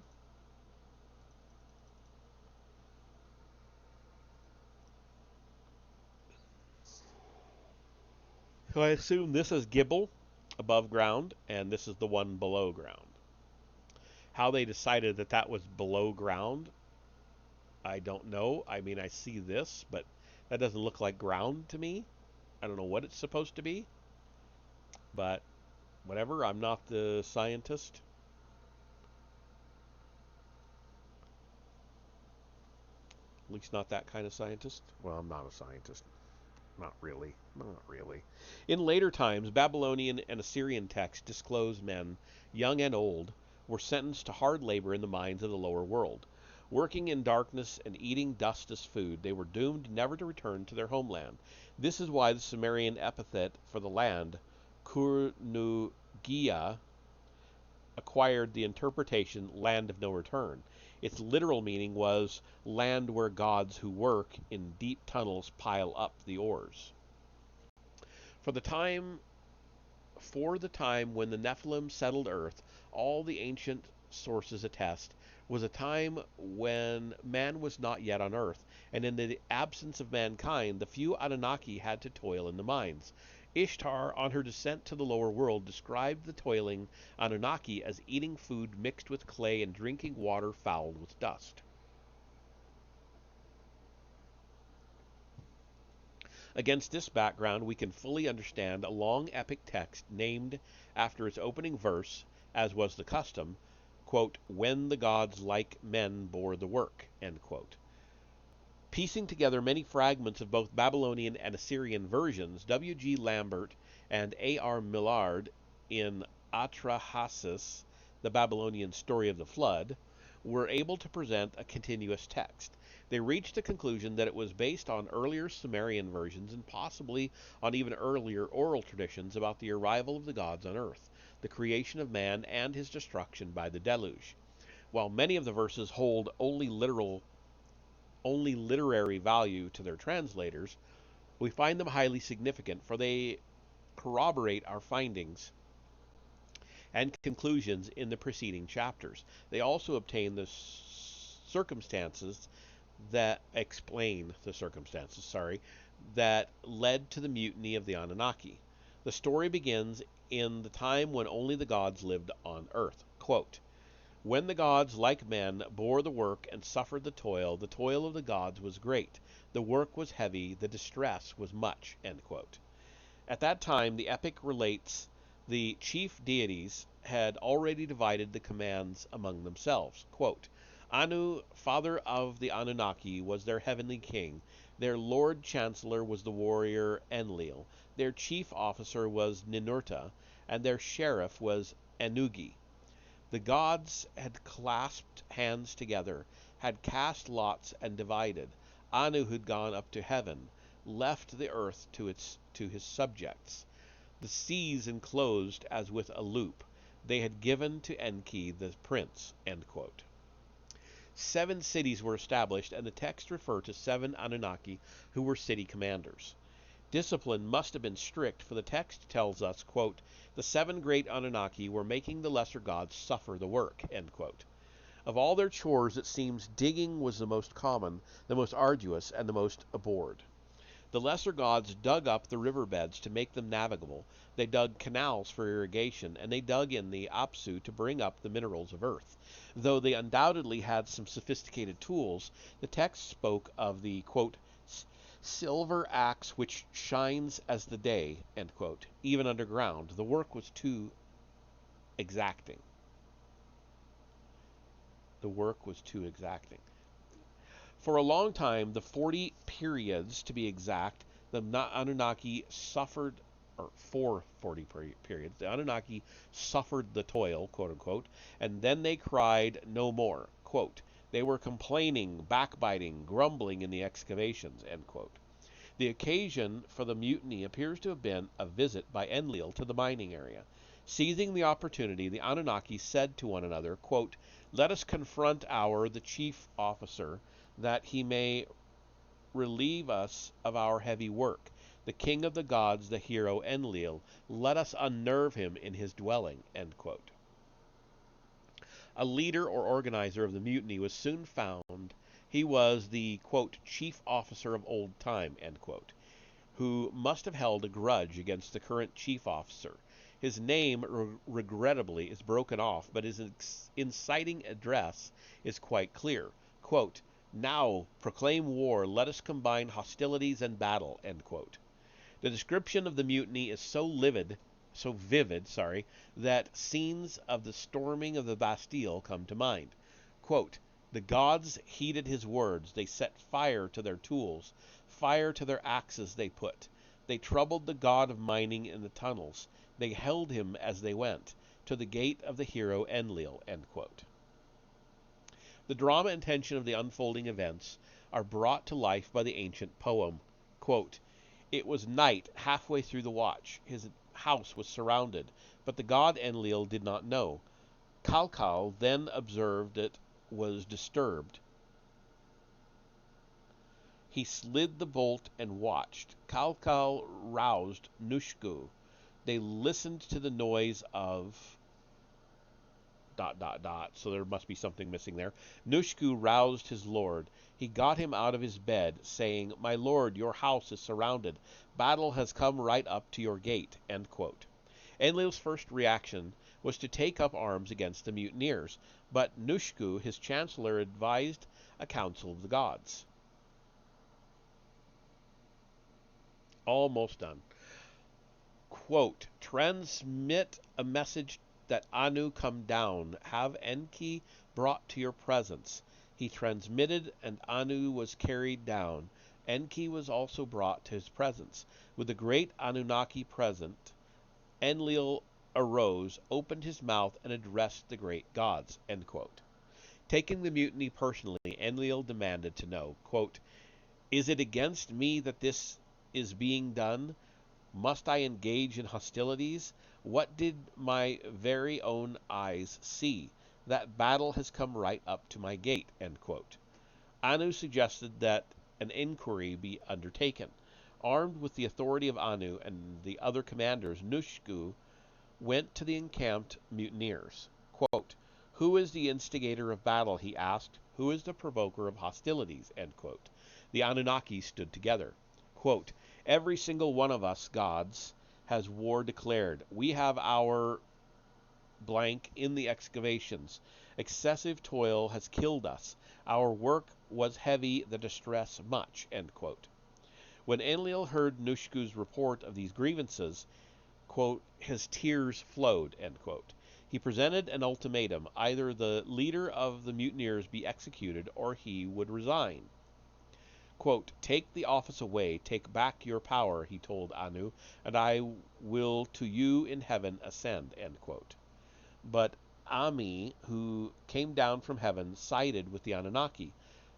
So I assume this is Gibel above ground, and this is the one below ground. How they decided that that was below ground, I don't know. I mean, I see this, but that doesn't look like ground to me. I don't know what it's supposed to be, but whatever. I'm not the scientist. At least not that kind of scientist. Well, I'm not a scientist. Not really. Not really. In later times, Babylonian and Assyrian texts disclose men, young and old, were sentenced to hard labor in the mines of the lower world. Working in darkness and eating dust as food, they were doomed never to return to their homeland. This is why the Sumerian epithet for the land, Kurnugia, acquired the interpretation land of no return. Its literal meaning was land where gods who work in deep tunnels pile up the ores. For the time when the Nephilim settled Earth, all the ancient sources attest, was a time when man was not yet on Earth, and in the absence of mankind, the few Anunnaki had to toil in the mines. Ishtar, on her descent to the lower world, described the toiling Anunnaki as eating food mixed with clay and drinking water fouled with dust. Against this background, we can fully understand a long epic text named after its opening verse, as was the custom, quote, when the gods like men bore the work, end quote. Piecing together many fragments of both Babylonian and Assyrian versions, W.G. Lambert and A.R. Millard in Atrahasis, the Babylonian story of the flood, were able to present a continuous text. They reached the conclusion that it was based on earlier Sumerian versions and possibly on even earlier oral traditions about the arrival of the gods on earth, the creation of man, and his destruction by the deluge. While many of the verses hold only literary value to their translators, we find them highly significant, for they corroborate our findings and conclusions in the preceding chapters. They also obtain the circumstances that explain the circumstances, that led to the mutiny of the Anunnaki. The story begins in the time when only the gods lived on earth. Quote, when the gods, like men, bore the work and suffered the toil of the gods was great, the work was heavy, the distress was much, end quote. At that time, the epic relates, the chief deities had already divided the commands among themselves. Quote, Anu, father of the Anunnaki, was their heavenly king. Their lord chancellor was the warrior Enlil. Their chief officer was Ninurta, and their sheriff was Ennugi. The gods had clasped hands together, had cast lots and divided. Anu had gone up to heaven, left the earth to his subjects. The seas enclosed as with a loop. They had given to Enki the prince. End quote. 7 cities were established, and the texts refer to 7 Anunnaki who were city commanders. Discipline must have been strict, for the text tells us, quote, the 7 great Anunnaki were making the lesser gods suffer the work, end quote. Of all their chores, it seems digging was the most common, the most arduous, and the most abhorred. The lesser gods dug up the riverbeds to make them navigable. They dug canals for irrigation, and they dug in the Apsu to bring up the minerals of earth. Though they undoubtedly had some sophisticated tools, the text spoke of the, quote, silver axe which shines as the day, end quote. Even underground, the work was too exacting. The work was too exacting. For a long time, the 40 periods to be exact, the Anunnaki suffered, or for 40 periods, the Anunnaki suffered the toil, quote unquote, and then they cried no more, quote. They were complaining, backbiting, grumbling in the excavations, end quote. The occasion for the mutiny appears to have been a visit by Enlil to the mining area. Seizing the opportunity, the Anunnaki said to one another, quote, let us confront the chief officer, that he may relieve us of our heavy work. The king of the gods, the hero Enlil, let us unnerve him in his dwelling, end quote. A leader or organizer of the mutiny was soon found. He was the, quote, chief officer of old time, end quote, who must have held a grudge against the current chief officer. His name, regrettably, is broken off, but his inciting address is quite clear. Quote, now, proclaim war, let us combine hostilities and battle, end quote. The description of the mutiny is so vivid, that scenes of the storming of the Bastille come to mind. Quote, the gods heeded his words. They set fire to their tools. Fire to their axes they put. They troubled the god of mining in the tunnels. They held him as they went, to the gate of the hero Enlil, end quote. The drama and tension of the unfolding events are brought to life by the ancient poem. Quote, it was night halfway through the watch. His house was surrounded, but the god Enlil did not know. Kalkal then observed it was disturbed. He slid the bolt and watched. Kalkal roused Nushku. They listened to the noise of ... So there must be something missing there. Nushku roused his lord. He got him out of his bed, saying, my lord, your house is surrounded. Battle has come right up to your gate, end quote. Enlil's first reaction was to take up arms against the mutineers, but Nushku, his chancellor, advised a council of the gods. Almost done. Quote, transmit a message that Anu come down, have Enki brought to your presence. He transmitted, and Anu was carried down. Enki was also brought to his presence. With the great Anunnaki present, Enlil arose, opened his mouth, and addressed the great gods, end quote. Taking the mutiny personally, Enlil demanded to know, quote, is it against me that this is being done? Must I engage in hostilities? What did my very own eyes see? That battle has come right up to my gate, end quote. Anu suggested that an inquiry be undertaken. Armed with the authority of Anu and the other commanders, Nushku went to the encamped mutineers. Quote, who is the instigator of battle, he asked. Who is the provoker of hostilities, end quote. The Anunnaki stood together. Quote, every single one of us, gods, has war declared. We have our blank in the excavations. Excessive toil has killed us. Our work was heavy, the distress much, end quote. When Enlil heard Nushku's report of these grievances, quote, his tears flowed, end quote. He presented an ultimatum. Either the leader of the mutineers be executed, or he would resign. Quote, take the office away, take back your power, he told Anu, and I will to you in heaven ascend, end quote. But Ami, who came down from heaven, sided with the Anunnaki.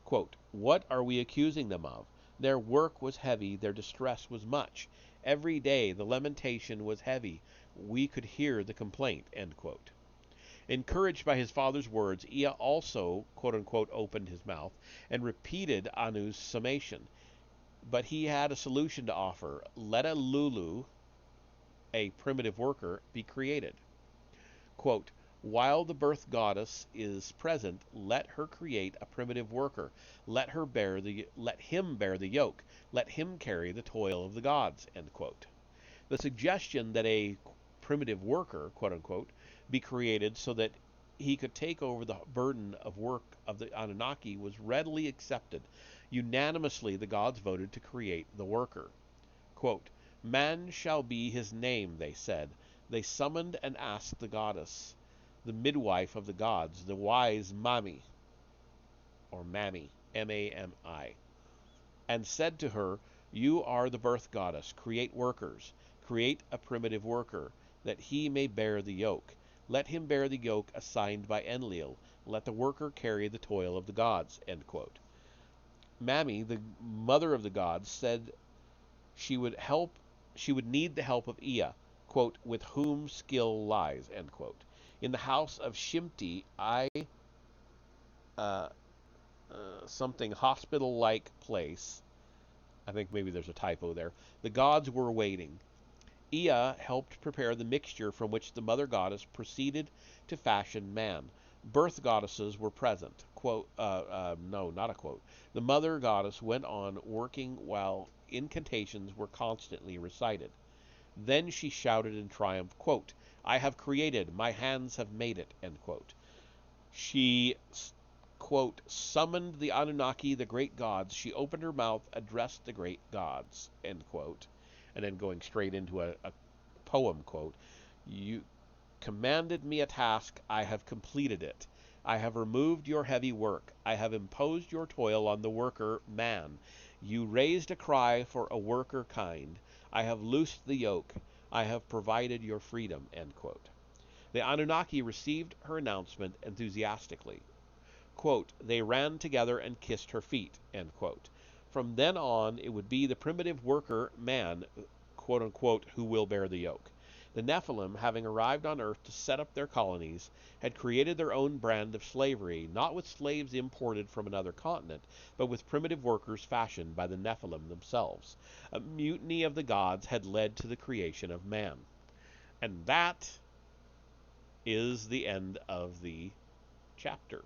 Quote, what are we accusing them of? Their work was heavy, their distress was much. Every day the lamentation was heavy. We could hear the complaint, end quote. Encouraged by his father's words, Ea also, quote-unquote, opened his mouth and repeated Anu's summation. But he had a solution to offer. Let a Lulu, a primitive worker, be created. Quote, While the birth goddess is present, let her create a primitive worker. Let him bear the yoke. Let him carry the toil of the gods. End quote. The suggestion that a primitive worker, quote unquote, be created so that he could take over the burden of work of the Anunnaki was readily accepted. Unanimously, the gods voted to create the worker. Quote, "Man shall be his name," they said. They summoned and asked the goddess, the midwife of the gods, the wise Mami, or Mami, M-A-M-I, and said to her, "You are the birth goddess. Create workers. Create a primitive worker, that he may bear the yoke. Let him bear the yoke assigned by Enlil. Let the worker carry the toil of the gods." End quote. Mami, the mother of the gods, said she would need the help of Ea, quote, "with whom skill lies," end quote. In the house of Shimti, something hospital-like place, I think maybe there's a typo there, the gods were waiting. Ea helped prepare the mixture from which the mother goddess proceeded to fashion man. Birth goddesses were present. Quote, no, not a quote. The mother goddess went on working while incantations were constantly recited. Then she shouted in triumph, quote, "I have created, my hands have made it," end quote. She, quote, "summoned the Anunnaki, the great gods. She opened her mouth, addressed the great gods," end quote. And then going straight into a poem, quote, "You commanded me a task, I have completed it. I have removed your heavy work. I have imposed your toil on the worker, man. You raised a cry for a worker kind. I have loosed the yoke. I have provided your freedom," end quote. The Anunnaki received her announcement enthusiastically. Quote, "They ran together and kissed her feet," end quote. From then on, it would be the primitive worker, man, quote unquote, who will bear the yoke. The Nephilim, having arrived on Earth to set up their colonies, had created their own brand of slavery, not with slaves imported from another continent, but with primitive workers fashioned by the Nephilim themselves. A mutiny of the gods had led to the creation of man. And that is the end of the chapter.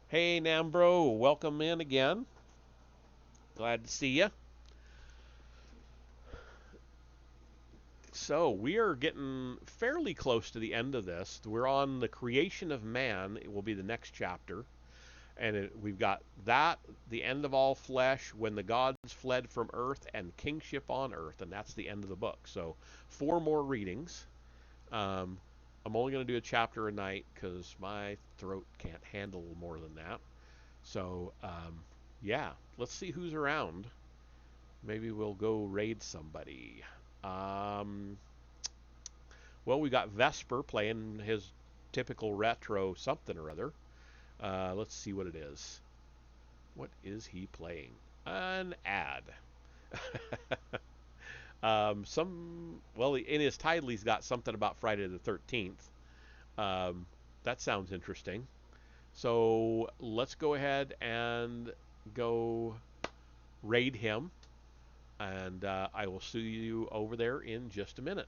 Hey, Nambro, welcome in again. Glad to see you. So, we are getting fairly close to the end of this. We're on the creation of man. It will be the next chapter. And we've got that, the end of all flesh, when the gods fled from earth, and kingship on earth. And that's the end of the book. So, 4 more readings. I'm only going to do a chapter a night because my throat can't handle more than that. So, yeah, let's see who's around. Maybe we'll go raid somebody. Well, we got Vesper playing his typical retro something or other. Let's see what it is. What is he playing? An ad. Well, in his title, he's got something about Friday the 13th. That sounds interesting. So let's go ahead and go raid him. And I will see you over there in just a minute.